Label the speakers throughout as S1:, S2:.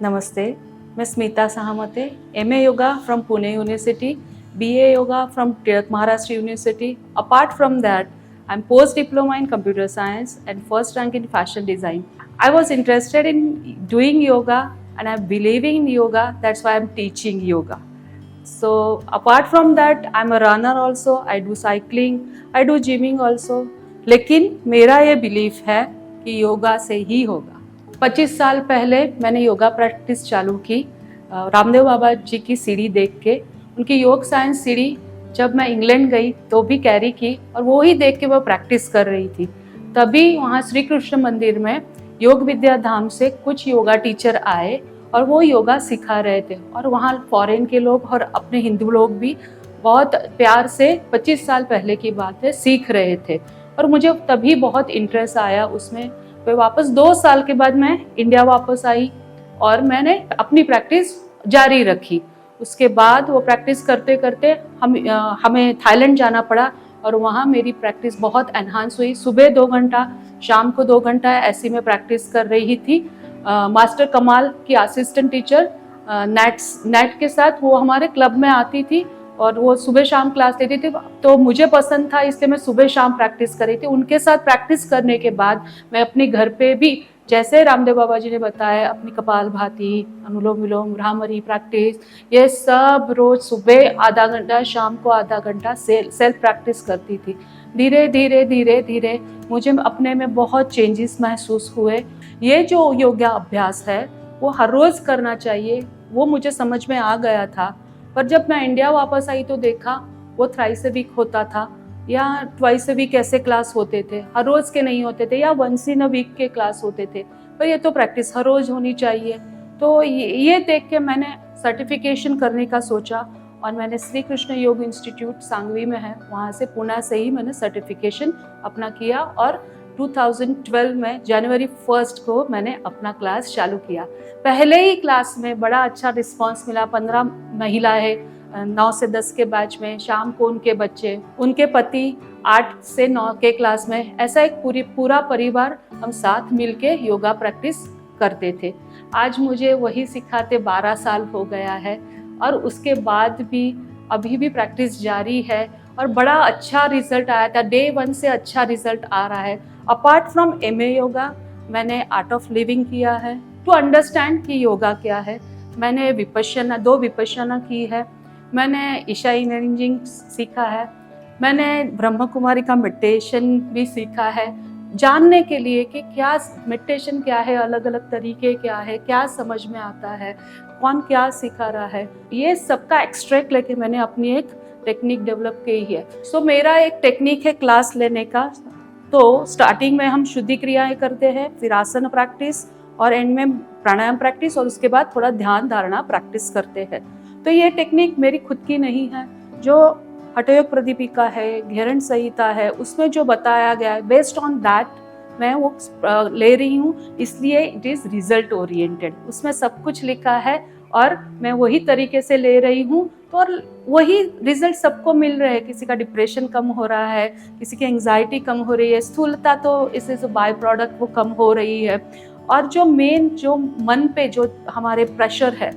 S1: नमस्ते, मैं Smita साहमते, MA Yoga from Pune University, BA Yoga from Tirak Maharashtra University. Apart from that, I'm post-diploma in computer science and first rank in fashion design. I was interested in doing yoga and I'm believing in yoga, that's why I'm teaching yoga. So apart from that, I'm a runner also, I do cycling, I do gymming also. लेकिन मेरा ये belief है कि योगा से ही होगा। 25 साल पहले मैंने योगा प्रैक्टिस चालू की रामदेव बाबा जी की सीढ़ी देख के। उनकी योग साइंस सीढ़ी जब मैं इंग्लैंड गई तो भी कैरी की और वो ही देख के वो प्रैक्टिस कर रही थी। तभी वहाँ श्री कृष्ण मंदिर में योग विद्या धाम से कुछ योगा टीचर आए और वो योगा सिखा रहे थे और वहाँ फॉरेन के लोग और अपने हिंदू लोग भी बहुत प्यार से 25 साल पहले की बात है सीख रहे थे और मुझे तभी बहुत इंटरेस्ट आया उसमें। फिर वापस 2 साल के बाद मैं इंडिया वापस आई और मैंने अपनी प्रैक्टिस जारी रखी। उसके बाद वो प्रैक्टिस करते करते हमें थाईलैंड जाना पड़ा और वहाँ मेरी प्रैक्टिस बहुत एनहांस हुई। सुबह 2 घंटा, शाम को 2 घंटा ऐसी मैं प्रैक्टिस कर रही थी। मास्टर कमाल की असिस्टेंट टीचर नेट के साथ वो हमारे क्लब में आती थी और वो सुबह शाम क्लास लेती थी, तो मुझे पसंद था इसलिए मैं सुबह शाम प्रैक्टिस कर रही थी। उनके साथ प्रैक्टिस करने के बाद मैं अपने घर पे भी जैसे रामदेव बाबा जी ने बताया अपनी कपालभाति, अनुलोम विलोम, भ्रामरी प्रैक्टिस, ये सब रोज सुबह आधा घंटा, शाम को आधा घंटा सेल्फ प्रैक्टिस करती थी। धीरे धीरे धीरे धीरे मुझे अपने में बहुत चेंजेस महसूस हुए। ये जो योगा अभ्यास है वो हर रोज़ करना चाहिए, वो मुझे समझ में आ गया था। पर जब मैं इंडिया वापस आई तो देखा वो थ्राइस अ वीक होता था या ट्वाइस अ वीक ऐसे क्लास होते थे, हर रोज़ के नहीं होते थे या वंस इन अ वीक के क्लास होते थे। पर ये तो प्रैक्टिस हर रोज़ होनी चाहिए। तो ये देख के मैंने सर्टिफिकेशन करने का सोचा और मैंने श्री कृष्ण योग इंस्टीट्यूट सांगवी में है, वहाँ से पुणे से ही मैंने सर्टिफिकेशन अपना किया और 2012 में जनवरी 1 को मैंने अपना क्लास चालू किया। पहले ही क्लास में बड़ा अच्छा रिस्पांस मिला। 15 महिलाएं 9 से 10 के बैच में, शाम को उनके बच्चे, उनके पति 8 से 9 के क्लास में, ऐसा एक पूरा परिवार हम साथ मिलके योगा प्रैक्टिस करते थे। आज मुझे वही सिखाते 12 साल हो गया है और उसके बाद भी अभी भी प्रैक्टिस जारी है और बड़ा अच्छा रिजल्ट आया था। डे 1 से अच्छा रिजल्ट आ रहा है। अपार्ट फ्रॉम MA योगा मैंने आर्ट ऑफ लिविंग किया है टू अंडरस्टैंड कि योगा क्या है। मैंने 2 विपश्यना की है, मैंने ईशा इनर्जिंग सीखा है, मैंने ब्रह्म कुमारी का मेडिटेशन भी सीखा है, जानने के लिए कि क्या मेडिटेशन क्या है, अलग अलग तरीके क्या है, क्या समझ में आता है, कौन क्या सिखा रहा है, ये सबका एक्सट्रैक्ट लेके मैंने अपनी एक टेक्निक डेवलप की है। सो मेरा एक टेक्निक है क्लास लेने का। तो स्टार्टिंग में हम शुद्धि क्रियाएं करते हैं, फिर आसन प्रैक्टिस और एंड में प्राणायाम प्रैक्टिस और उसके बाद थोड़ा ध्यान धारणा प्रैक्टिस करते हैं। तो ये टेक्निक मेरी खुद की नहीं है, जो हठयोग प्रदीपिका है, घेरण संहिता है, उसमें जो बताया गया है बेस्ड ऑन दैट मैं वो ले रही हूँ, इसलिए इट इज़ रिजल्ट ओरिएंटेड। उसमें सब कुछ लिखा है और मैं वही तरीके से ले रही हूँ और वही रिजल्ट सबको मिल रहे हैं। किसी का डिप्रेशन कम हो रहा है, किसी की एंग्जाइटी कम हो रही है, स्थूलता तो इससे जो बाय प्रोडक्ट वो कम हो रही है और जो मेन जो मन पे जो हमारे प्रेशर है,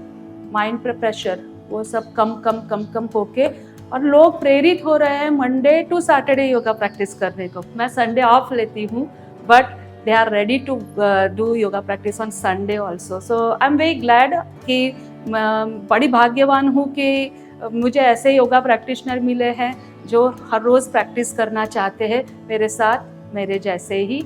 S1: माइंड पे प्रेशर, वो सब कम होके और लोग प्रेरित हो रहे हैं Monday to Saturday yoga practice करने को। मैं संडे ऑफ लेती हूँ but they are ready to do yoga practice on Sunday also. So I'm very glad कि बड़ी भाग्यवान हूँ कि मुझे ऐसे योगा प्रैक्टिशनर मिले हैं जो हर रोज़ प्रैक्टिस करना चाहते हैं मेरे साथ, मेरे जैसे ही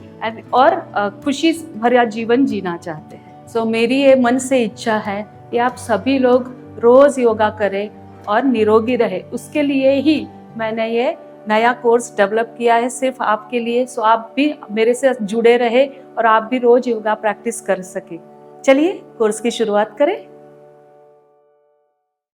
S1: और खुशी भरा जीवन जीना चाहते हैं। So मेरी ये मन से इच्छा है कि आप सभी लोग रोज़ योगा करें और निरोगी रहे। उसके लिए ही मैंने ये नया कोर्स डेवलप किया है सिर्फ आपके लिए। सो आप भी मेरे से जुड़े रहे और आप भी रोज योगा प्रैक्टिस कर सके। चलिए कोर्स की शुरुआत करें।